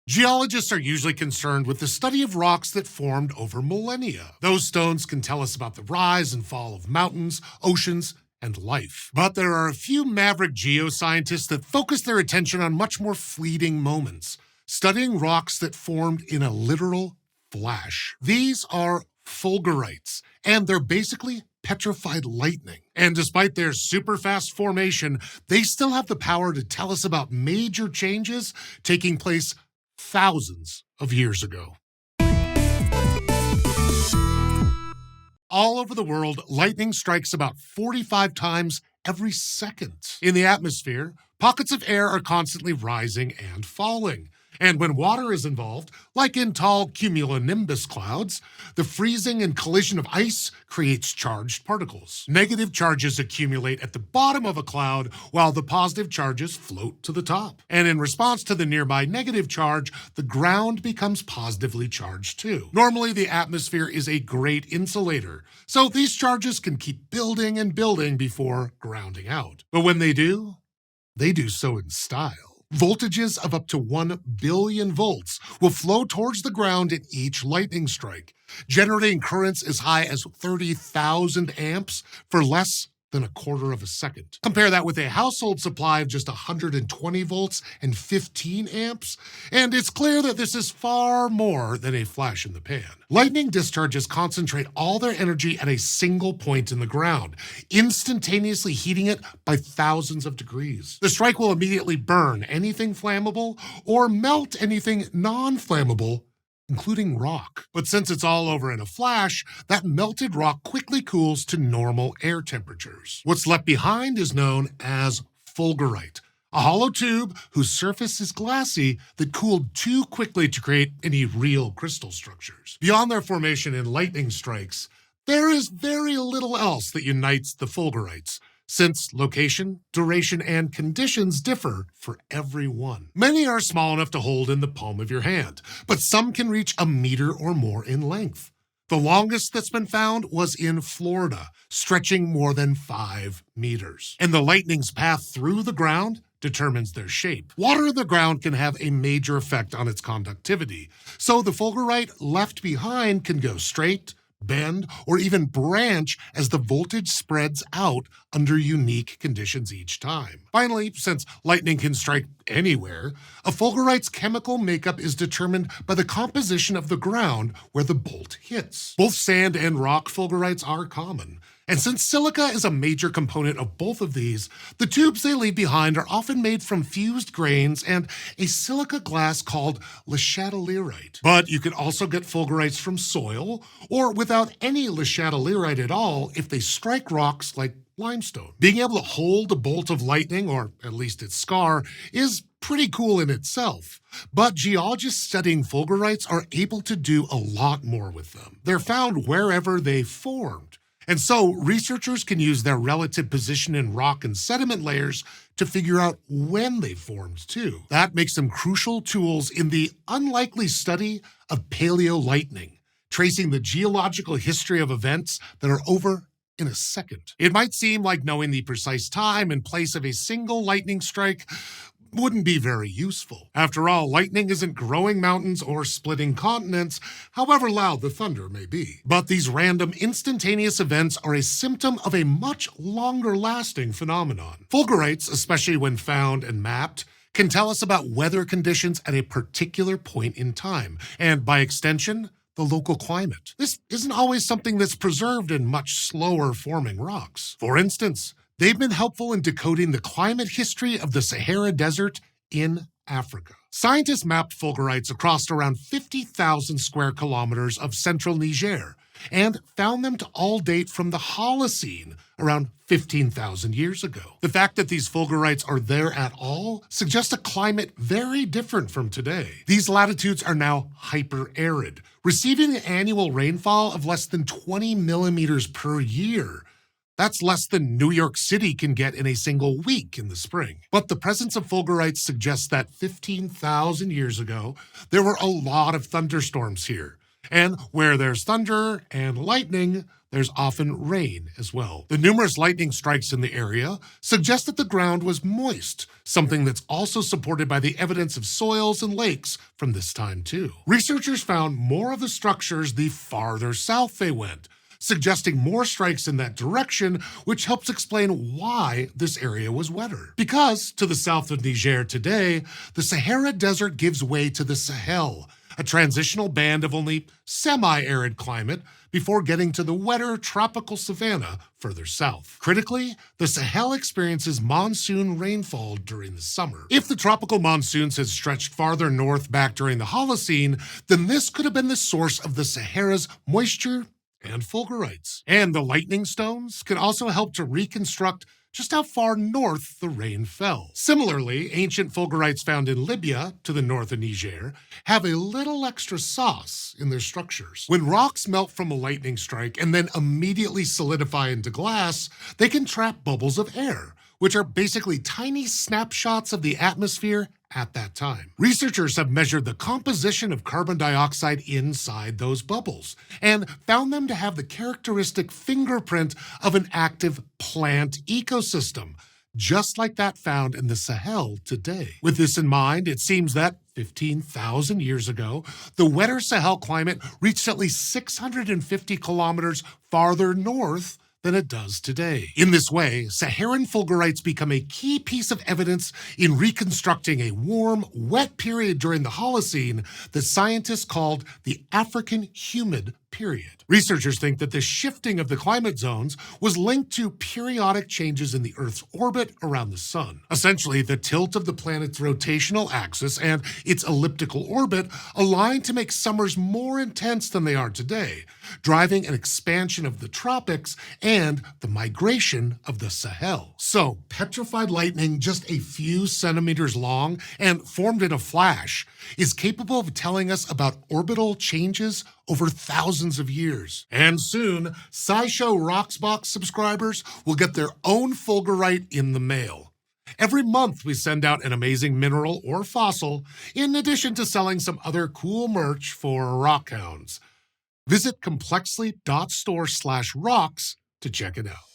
Geologists are usually concerned with the study of rocks that formed over millennia. Those stones can tell us about the rise and fall of mountains, oceans, and life. But there are a few maverick geoscientists that focus their attention on much more fleeting moments, studying rocks that formed in a literal flash. These are fulgurites, and they're basically petrified lightning. And despite their super fast formation, they still have the power to tell us about major changes taking place thousands of years ago. All over the world, lightning strikes about 45 times every second. In the atmosphere, pockets of air are constantly rising and falling. And when water is involved, like in tall cumulonimbus clouds, the freezing and collision of ice creates charged particles. Negative charges accumulate at the bottom of a cloud, while the positive charges float to the top. And in response to the nearby negative charge, the ground becomes positively charged too. Normally, the atmosphere is a great insulator, so these charges can keep building and building before grounding out. But when they do so in style. Voltages of up to 1 billion volts will flow towards the ground in each lightning strike, generating currents as high as 30,000 amps for less than a quarter of a second. Compare that with a household supply of just 120 volts and 15 amps, and it's clear that this is far more than a flash in the pan. Lightning discharges concentrate all their energy at a single point in the ground, instantaneously heating it by thousands of degrees. The strike will immediately burn anything flammable or melt anything non-flammable, including rock. But since it's all over in a flash, that melted rock quickly cools to normal air temperatures. What's left behind is known as fulgurite, a hollow tube whose surface is glassy that cooled too quickly to create any real crystal structures. Beyond their formation in lightning strikes, there is very little else that unites the fulgurites, since location, duration, and conditions differ for every one. Many are small enough to hold in the palm of your hand, but some can reach a meter or more in length. The longest that's been found was in Florida, stretching more than 5 meters. And the lightning's path through the ground determines their shape. Water in the ground can have a major effect on its conductivity, so the fulgurite left behind can go straight, bend, or even branch as the voltage spreads out under unique conditions each time. Finally, since lightning can strike anywhere, a fulgurite's chemical makeup is determined by the composition of the ground where the bolt hits. Both sand and rock fulgurites are common. And since silica is a major component of both of these, the tubes they leave behind are often made from fused grains and a silica glass called Le Chatelierite. But you can also get fulgurites from soil, or without any Le Chatelierite at all if they strike rocks like limestone. Being able to hold a bolt of lightning, or at least its scar, is pretty cool in itself. But geologists studying fulgurites are able to do a lot more with them. They're found wherever they formed. And so researchers can use their relative position in rock and sediment layers to figure out when they formed too. That makes them crucial tools in the unlikely study of paleolightning, tracing the geological history of events that are over in a second. It might seem like knowing the precise time and place of a single lightning strike wouldn't be very useful. After all, lightning isn't growing mountains or splitting continents, however loud the thunder may be. But these random instantaneous events are a symptom of a much longer-lasting phenomenon. Fulgurites, especially when found and mapped, can tell us about weather conditions at a particular point in time, and by extension, the local climate. This isn't always something that's preserved in much slower forming rocks. For instance, they've been helpful in decoding the climate history of the Sahara Desert in Africa. Scientists mapped fulgurites across around 50,000 square kilometers of central Niger and found them to all date from the Holocene, around 15,000 years ago. The fact that these fulgurites are there at all suggests a climate very different from today. These latitudes are now hyper-arid, receiving an annual rainfall of less than 20 millimeters per year. That's less than New York City can get in a single week in the spring. But the presence of fulgurites suggests that 15,000 years ago, there were a lot of thunderstorms here. And where there's thunder and lightning, there's often rain as well. The numerous lightning strikes in the area suggest that the ground was moist, something that's also supported by the evidence of soils and lakes from this time too. Researchers found more of the structures the farther south they went, suggesting more strikes in that direction, which helps explain why this area was wetter. Because to the south of Niger today, the Sahara Desert gives way to the Sahel, a transitional band of only semi-arid climate before getting to the wetter tropical savanna further south. Critically, the Sahel experiences monsoon rainfall during the summer. If the tropical monsoons had stretched farther north back during the Holocene, then this could have been the source of the Sahara's moisture and fulgurites. And the lightning stones can also help to reconstruct just how far north the rain fell. Similarly, ancient fulgurites found in Libya, to the north of Niger, have a little extra sauce in their structures. When rocks melt from a lightning strike and then immediately solidify into glass, they can trap bubbles of air, which are basically tiny snapshots of the atmosphere at that time. Researchers have measured the composition of carbon dioxide inside those bubbles and found them to have the characteristic fingerprint of an active plant ecosystem, just like that found in the Sahel today. With this in mind, it seems that 15,000 years ago, the wetter Sahel climate reached at least 650 kilometers farther north than it does today. In this way, Saharan fulgurites become a key piece of evidence in reconstructing a warm, wet period during the Holocene that scientists called the African humid period. Researchers think that the shifting of the climate zones was linked to periodic changes in the Earth's orbit around the sun. Essentially, the tilt of the planet's rotational axis and its elliptical orbit aligned to make summers more intense than they are today, driving an expansion of the tropics and the migration of the Sahel. So, petrified lightning just a few centimeters long and formed in a flash is capable of telling us about orbital changes over thousands of years. And soon, SciShow Rocksbox subscribers will get their own fulgurite in the mail. Every month, we send out an amazing mineral or fossil, in addition to selling some other cool merch for rockhounds. Visit complexly.store/rocks to check it out.